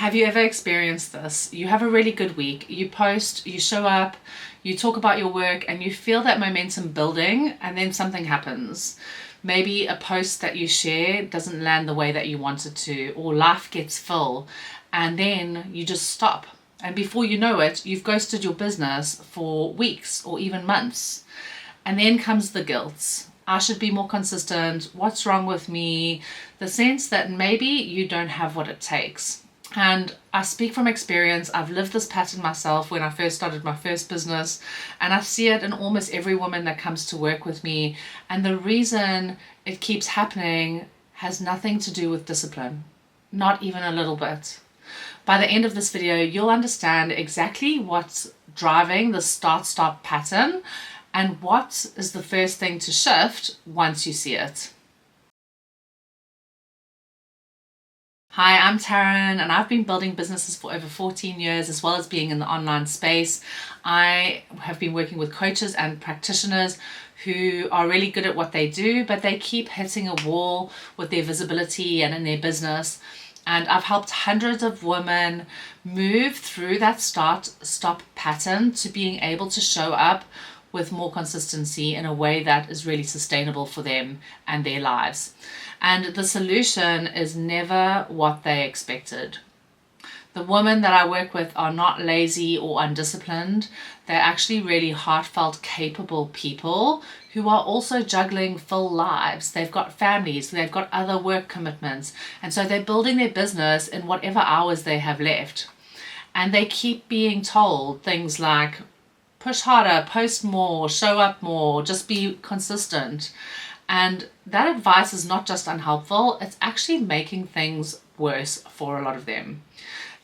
Have you ever experienced this? You have a really good week, you post, you show up, you talk about your work, and you feel that momentum building, and then something happens. Maybe a post that you share doesn't land the way that you want it to, or life gets full, and then you just stop. And before you know it, you've ghosted your business for weeks or even months. And then comes the guilt. I should be more consistent. What's wrong with me? The sense that maybe you don't have what it takes. And I speak from experience. I've lived this pattern myself when I first started my first business, and I see it in almost every woman that comes to work with me. And the reason it keeps happening has nothing to do with discipline, not even a little bit. By the end of this video, you'll understand exactly what's driving the start-stop pattern and what is the first thing to shift once you see it. Hi, I'm Taryn, and I've been building businesses for over 14 years, as well as being in the online space. I have been working with coaches and practitioners who are really good at what they do, but they keep hitting a wall with their visibility and in their business. And I've helped hundreds of women move through that start-stop pattern to being able to show up with more consistency in a way that is really sustainable for them and their lives. And the solution is never what they expected. The women that I work with are not lazy or undisciplined. They're actually really heartfelt, capable people who are also juggling full lives. They've got families, they've got other work commitments, and so they're building their business in whatever hours they have left. And they keep being told things like, push harder, post more, show up more, just be consistent. And that advice is not just unhelpful, it's actually making things worse for a lot of them.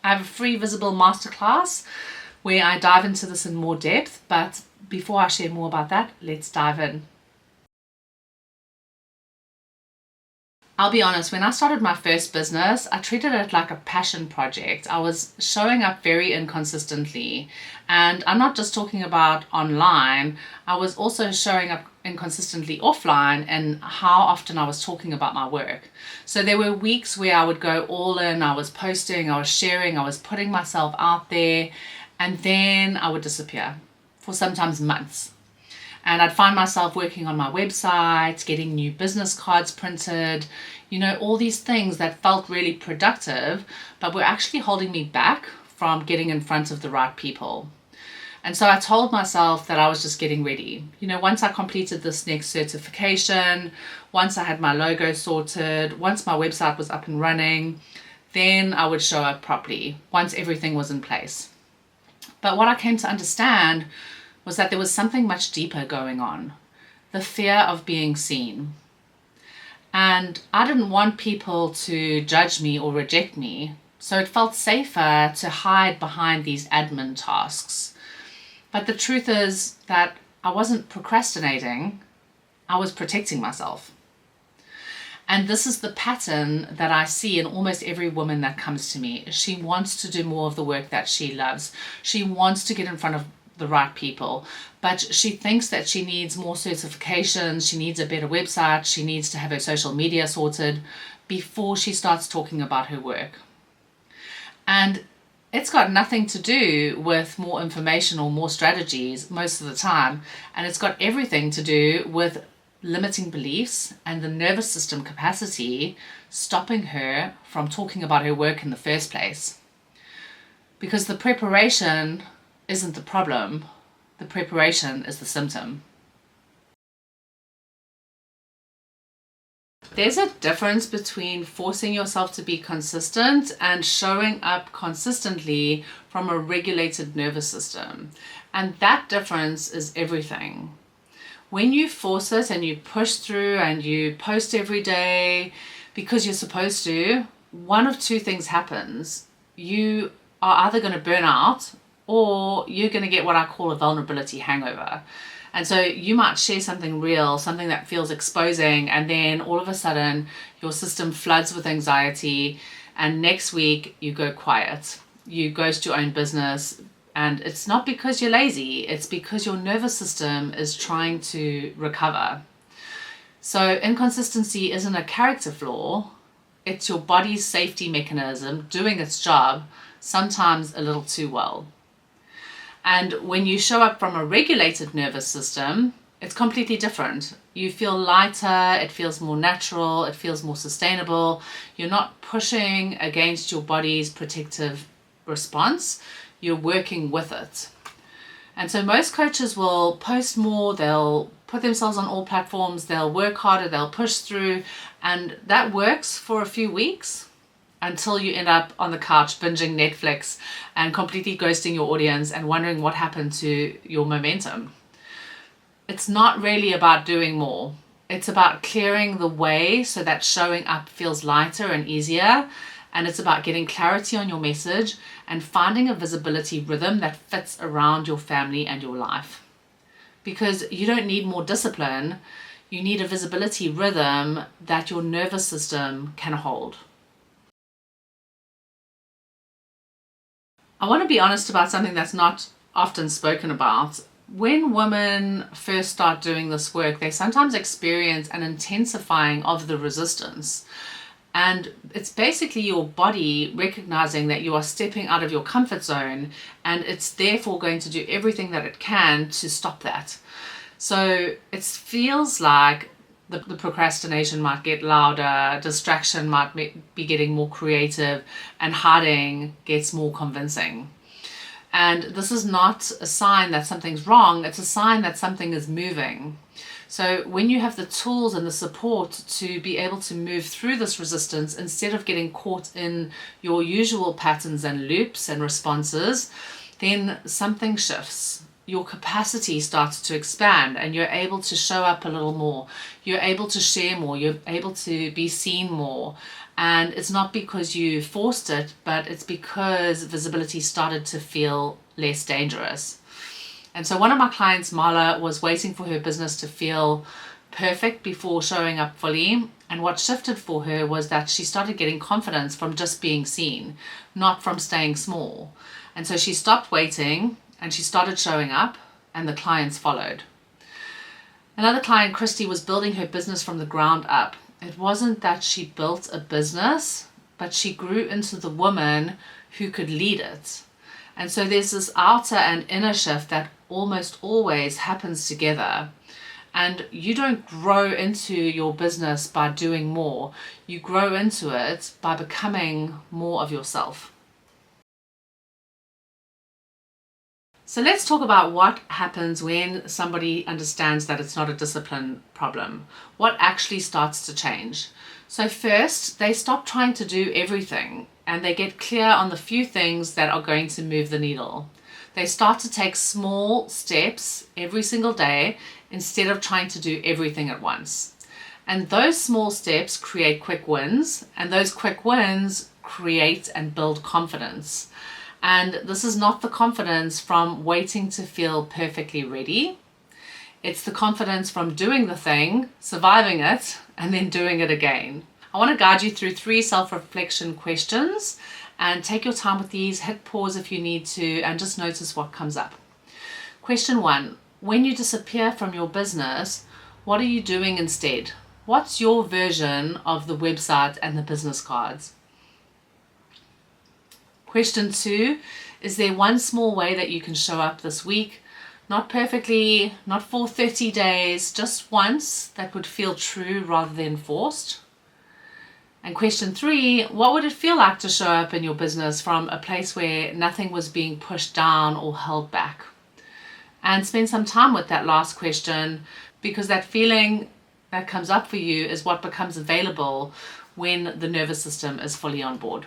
I have a free visible masterclass where I dive into this in more depth, but before I share more about that, let's dive in. I'll be honest, when I started my first business, I treated it like a passion project. I was showing up very inconsistently. And I'm not just talking about online, I was also showing up inconsistently offline and how often I was talking about my work. So there were weeks where I would go all in, I was posting, I was sharing, I was putting myself out there, and then I would disappear for sometimes months. And I'd find myself working on my website, getting new business cards printed, all these things that felt really productive, but were actually holding me back from getting in front of the right people. And so I told myself that I was just getting ready. Once I completed this next certification, once I had my logo sorted, once my website was up and running, then I would show up properly, once everything was in place. But what I came to understand was that there was something much deeper going on. The fear of being seen. And I didn't want people to judge me or reject me, so it felt safer to hide behind these admin tasks. But the truth is that I wasn't procrastinating, I was protecting myself. And this is the pattern that I see in almost every woman that comes to me. She wants to do more of the work that she loves. She wants to get in front of the right people, but she thinks that she needs more certifications, she needs a better website, she needs to have her social media sorted before she starts talking about her work. And it's got nothing to do with more information or more strategies most of the time, and it's got everything to do with limiting beliefs and the nervous system capacity stopping her from talking about her work in the first place. Because the preparation isn't the problem, the preparation is the symptom. There's a difference between forcing yourself to be consistent and showing up consistently from a regulated nervous system. And that difference is everything. When you force it and you push through and you post every day because you're supposed to, one of two things happens. You are either going to burn out or you're going to get what I call a vulnerability hangover. And so you might share something real, something that feels exposing, and then all of a sudden your system floods with anxiety, and next week you go quiet. You ghost your own business, and it's not because you're lazy, it's because your nervous system is trying to recover. So inconsistency isn't a character flaw, it's your body's safety mechanism doing its job, sometimes a little too well. And when you show up from a regulated nervous system, it's completely different. You feel lighter, it feels more natural, it feels more sustainable. You're not pushing against your body's protective response, you're working with it. And so most coaches will post more, they'll put themselves on all platforms, they'll work harder, they'll push through, and that works for a few weeks until you end up on the couch binging Netflix and completely ghosting your audience and wondering what happened to your momentum. It's not really about doing more. It's about clearing the way so that showing up feels lighter and easier. And it's about getting clarity on your message and finding a visibility rhythm that fits around your family and your life. Because you don't need more discipline, you need a visibility rhythm that your nervous system can hold. I want to be honest about something that's not often spoken about. When women first start doing this work, they sometimes experience an intensifying of the resistance. And it's basically your body recognizing that you are stepping out of your comfort zone, and it's therefore going to do everything that it can to stop that. So it feels like the procrastination might get louder, distraction might be getting more creative, and hiding gets more convincing. And this is not a sign that something's wrong, it's a sign that something is moving. So when you have the tools and the support to be able to move through this resistance, instead of getting caught in your usual patterns and loops and responses, then something shifts. Your capacity starts to expand and you're able to show up a little more. You're able to share more. You're able to be seen more. And it's not because you forced it, but it's because visibility started to feel less dangerous. And so one of my clients, Marla, was waiting for her business to feel perfect before showing up fully. And what shifted for her was that she started getting confidence from just being seen, not from staying small. And so she stopped waiting and she started showing up, and the clients followed. Another client, Christy, was building her business from the ground up. It wasn't that she built a business, but she grew into the woman who could lead it. And so there's this outer and inner shift that almost always happens together. And you don't grow into your business by doing more. You grow into it by becoming more of yourself. So let's talk about what happens when somebody understands that it's not a discipline problem. What actually starts to change? So first, they stop trying to do everything and they get clear on the few things that are going to move the needle. They start to take small steps every single day instead of trying to do everything at once. And those small steps create quick wins, and those quick wins create and build confidence. And this is not the confidence from waiting to feel perfectly ready. It's the confidence from doing the thing, surviving it, and then doing it again. I want to guide you through 3 self-reflection questions, and take your time with these, hit pause if you need to, and just notice what comes up. Question 1, when you disappear from your business, what are you doing instead? What's your version of the website and the business cards? Question 2, is there one small way that you can show up this week? Not perfectly, not for 30 days, just once that would feel true rather than forced. And question 3, what would it feel like to show up in your business from a place where nothing was being pushed down or held back? And spend some time with that last question, because that feeling that comes up for you is what becomes available when the nervous system is fully on board.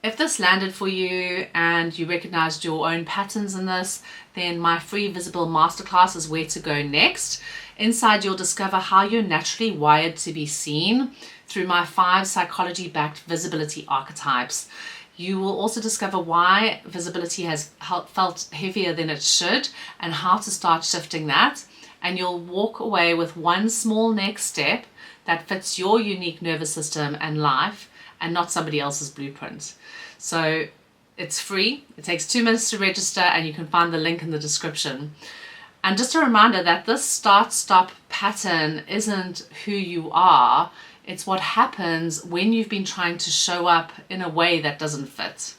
If this landed for you and you recognized your own patterns in this, then my free Visible Masterclass is where to go next. Inside, you'll discover how you're naturally wired to be seen through my 5 psychology-backed visibility archetypes. You will also discover why visibility has felt heavier than it should and how to start shifting that. And you'll walk away with one small next step that fits your unique nervous system and life, and not somebody else's blueprint. So it's free. It takes 2 minutes to register, and you can find the link in the description. And just a reminder that this start-stop pattern isn't who you are. It's what happens when you've been trying to show up in a way that doesn't fit.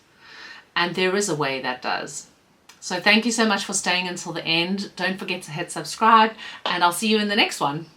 And there is a way that does. So thank you so much for staying until the end. Don't forget to hit subscribe, and I'll see you in the next one.